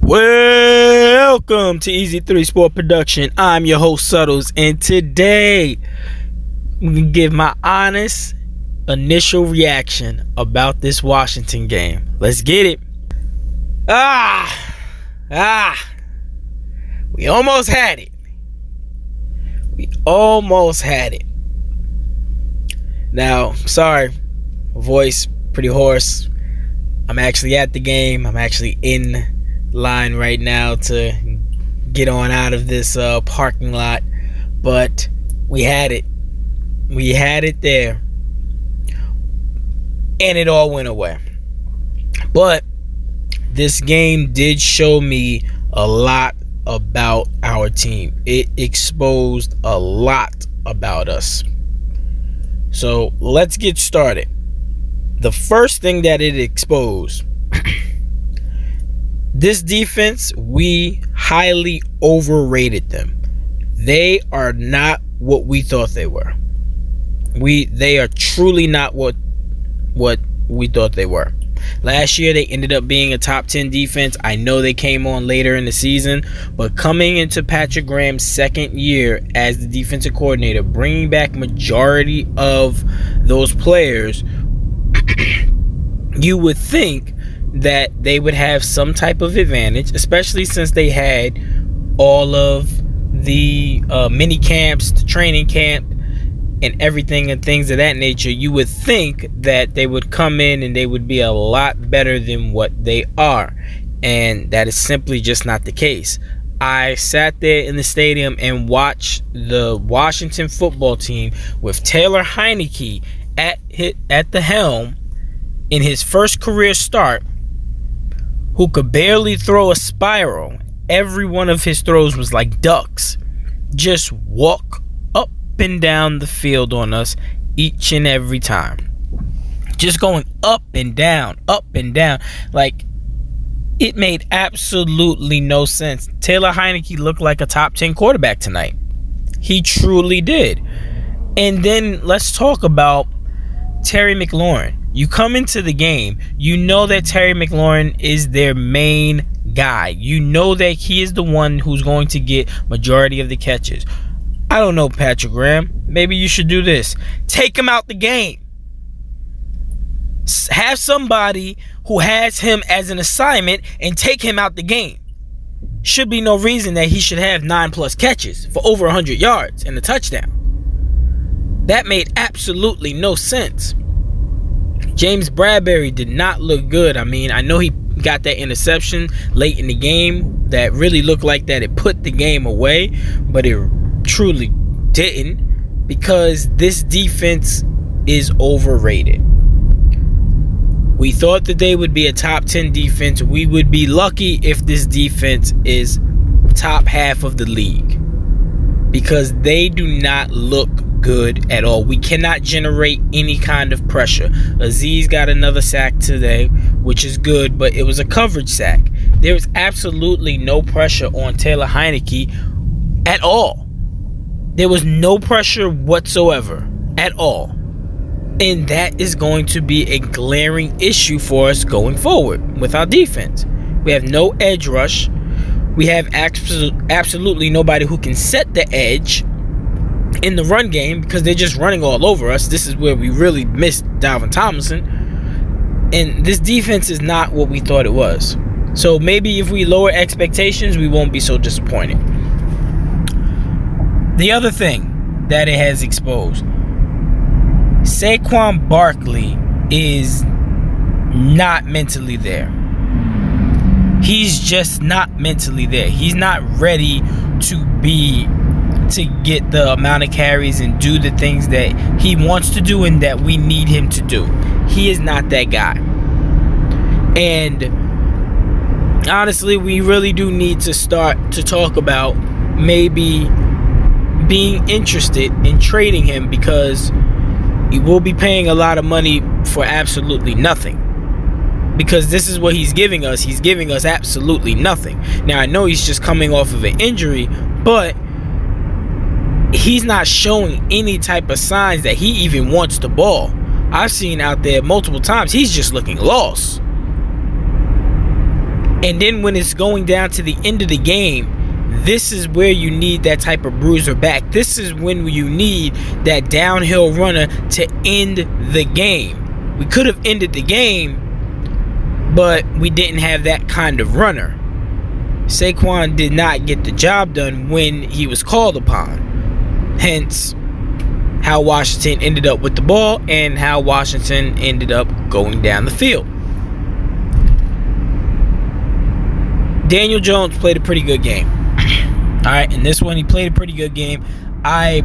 Welcome to Easy 3 Sport Production. I'm your host, Suttles, and today we can give my honest initial reaction about this Washington game. Let's get it. We almost had it. Now, sorry, my voice pretty hoarse. I'm actually at the game. I'm actually in line right now to get on out of this parking lot, but we had it there, and it all went away. But this game did show me a lot about our team. It exposed a lot about us. So let's get started. The first thing that it exposed, this defense, we highly overrated them. They are not what we thought they were. They are truly not what we thought they were. Last year, they ended up being a top 10 defense. I know they came on later in the season, but coming into Patrick Graham's second year as the defensive coordinator, bringing back majority of those players, you would think that they would have some type of advantage, especially since they had all of the mini camps, the training camp, and everything and things of that nature. You would think that they would come in and they would be a lot better than what they are, and that is simply just not the case. I sat there in the stadium and watched the Washington football team with Taylor Heineke at the helm in his first career start, who could barely throw a spiral. Every one of his throws was like ducks. Just walk up and down the field on us each and every time. Just going up and down. Like, it made absolutely no sense. Taylor Heineke looked like a top 10 quarterback tonight. He truly did. And then let's talk about Terry McLaurin. You come into the game, you know that Terry McLaurin is their main guy. You know that he is the one who's going to get majority of the catches. I don't know, Patrick Graham. Maybe you should do this. Take him out the game. Have somebody who has him as an assignment and take him out the game. Should be no reason that he should have 9+ catches for over 100 yards and a touchdown. That made absolutely no sense. James Bradbury did not look good. I mean, I know he got that interception late in the game that really looked like that it put the game away, but it truly didn't, because this defense is overrated. We thought that they would be a top 10 defense. We would be lucky if this defense is top half of the league, because they do not look good at all. We cannot generate any kind of pressure. Aziz got another sack today, which is good, but it was a coverage sack. There was absolutely no pressure on Taylor Heineke at all. There was no pressure whatsoever at all. And that is going to be a glaring issue for us going forward with our defense. We have no edge rush. We have absolutely nobody who can set the edge in the run game, because they're just running all over us. This is where we really missed Dalvin Tomlinson. And this defense is not what we thought it was. So maybe if we lower expectations, we won't be so disappointed. The other thing that it has exposed, Saquon Barkley is not mentally there. He's just not mentally there. He's not ready to get the amount of carries and do the things that he wants to do and that we need him to do. He is not that guy. And honestly, we really do need to start to talk about maybe being interested in trading him, because he will be paying a lot of money for absolutely nothing. Because this is what he's giving us. He's giving us absolutely nothing. Now, I know he's just coming off of an injury, but he's not showing any type of signs that he even wants the ball. I've seen out there multiple times, he's just looking lost. And then when it's going down to the end of the game, this is where you need that type of bruiser back. This is when you need that downhill runner to end the game. We could have ended the game, but we didn't have that kind of runner. Saquon did not get the job done when he was called upon. Hence, how Washington ended up with the ball and how Washington ended up going down the field. Daniel Jones played a pretty good game. All right, in this one, he played a pretty good game. I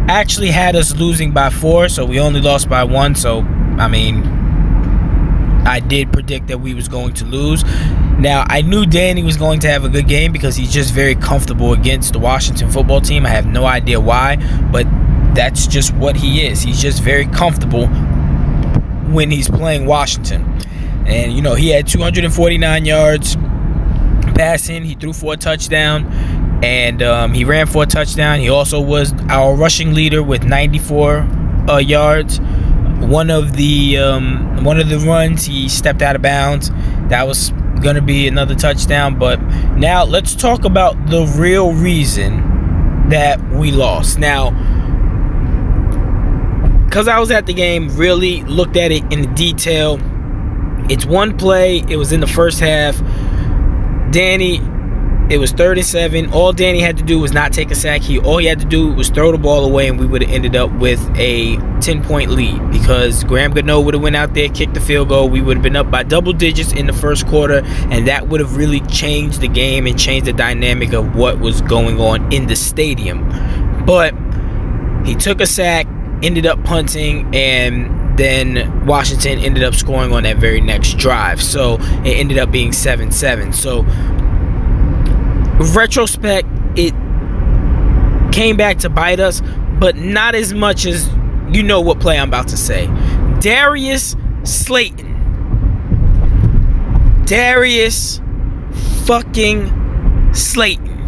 actually had us losing by 4, so we only lost by 1. So, I mean, I did predict that we was going to lose. Now, I knew Danny was going to have a good game because he's just very comfortable against the Washington football team. I have no idea why, but that's just what he is. He's just very comfortable when he's playing Washington. And, you know, he had 249 yards passing. He threw for a touchdown, and he ran for a touchdown. He also was our rushing leader with 94 yards. One of the runs, he stepped out of bounds. That was going to be another touchdown. But now let's talk about the real reason that we lost. Now, because I was at the game, really looked at it in detail. It's one play. It was in the first half. Danny, it was 3rd and 7. All Danny had to do was not take a sack. All he had to do was throw the ball away, and we would have ended up with a 10-point lead because Graham Gano would have went out there, kicked the field goal. We would have been up by double digits in the first quarter, and that would have really changed the game and changed the dynamic of what was going on in the stadium. But he took a sack, ended up punting, and then Washington ended up scoring on that very next drive. So it ended up being 7-7. So retrospect, it came back to bite us, but not as much as you know what play I'm about to say. Darius Slayton. Darius fucking Slayton.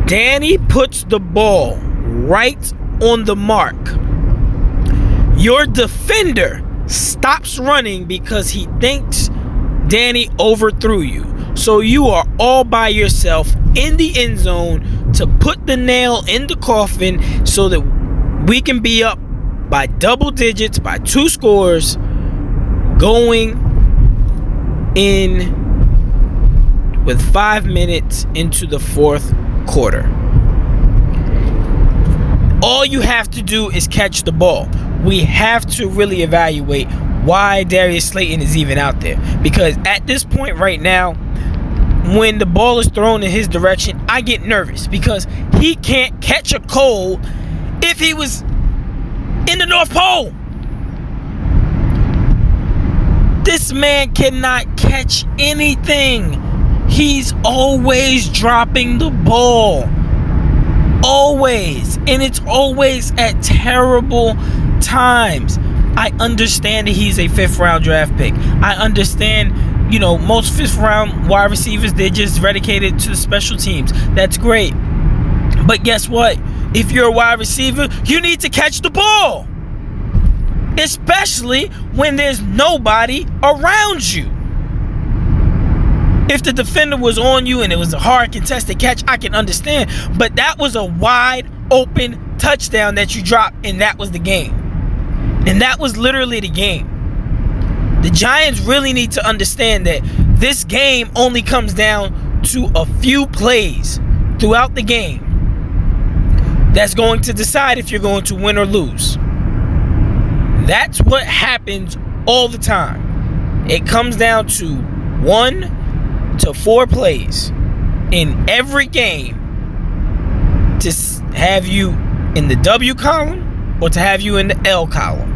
Danny puts the ball right on the mark. Your defender stops running because he thinks Danny overthrew you. So you are all by yourself in the end zone to put the nail in the coffin so that we can be up by double digits, by 2 scores, going in with 5 minutes into the 4th quarter. All you have to do is catch the ball. We have to really evaluate why Darius Slayton is even out there. Because at this point right now, when the ball is thrown in his direction, I get nervous because he can't catch a cold if he was in the North Pole. This man cannot catch anything. He's always dropping the ball. Always. And it's always at terrible times. I understand that he's a 5th round draft pick. I understand, you know, most 5th round wide receivers, they're just dedicated to the special teams. That's great. But guess what? If you're a wide receiver, you need to catch the ball. Especially when there's nobody around you. If the defender was on you and it was a hard contested catch, I can understand. But that was a wide open touchdown that you dropped, and that was the game. And that was literally the game. The Giants really need to understand that this game only comes down to a few plays throughout the game that's going to decide if you're going to win or lose. That's what happens all the time. It comes down to 1 to 4 plays in every game to have you in the W column or to have you in the L column.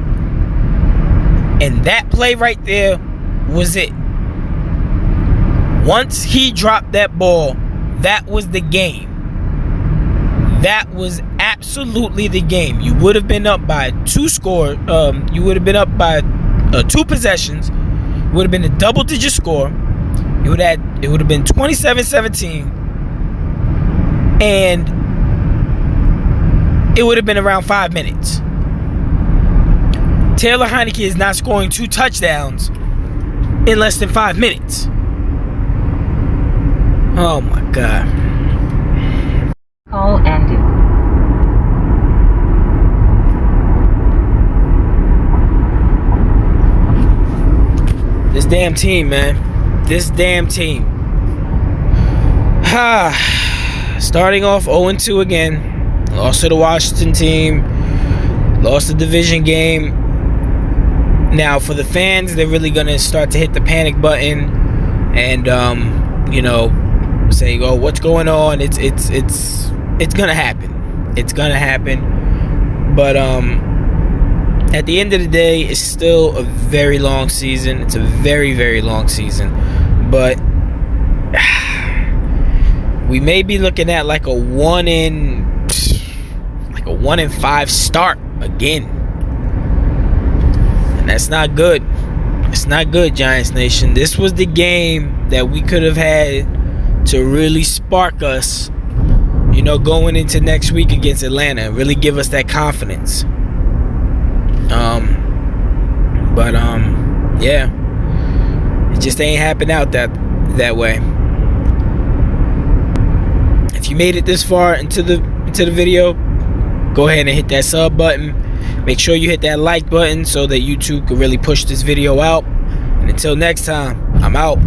And that play right there was it. Once he dropped that ball, that was the game. That was absolutely the game. You would have been up by 2 scores. You would have been up by 2 possessions. It would have been a double-digit score. It would have been 27-17. And it would have been around 5 minutes. Taylor Heineke is not scoring 2 touchdowns in less than 5 minutes. Oh my God. Call ended. This damn team, man. This damn team. Starting off 0-2 again. Lost to the Washington team. Lost the division game. Now, for the fans, they're really going to start to hit the panic button and, say, oh, what's going on? It's going to happen. It's going to happen. But, at the end of the day, it's still a very long season. It's a very, very long season. But we may be looking at like a 1-5 start again. And that's not good. It's not good, Giants Nation. This was the game that we could have had to really spark us, going into next week against Atlanta and really give us that confidence. Yeah, it just ain't happened out that way. If you made it this far into the video, go ahead and hit that sub button. Make sure you hit that like button so that YouTube can really push this video out. And until next time, I'm out.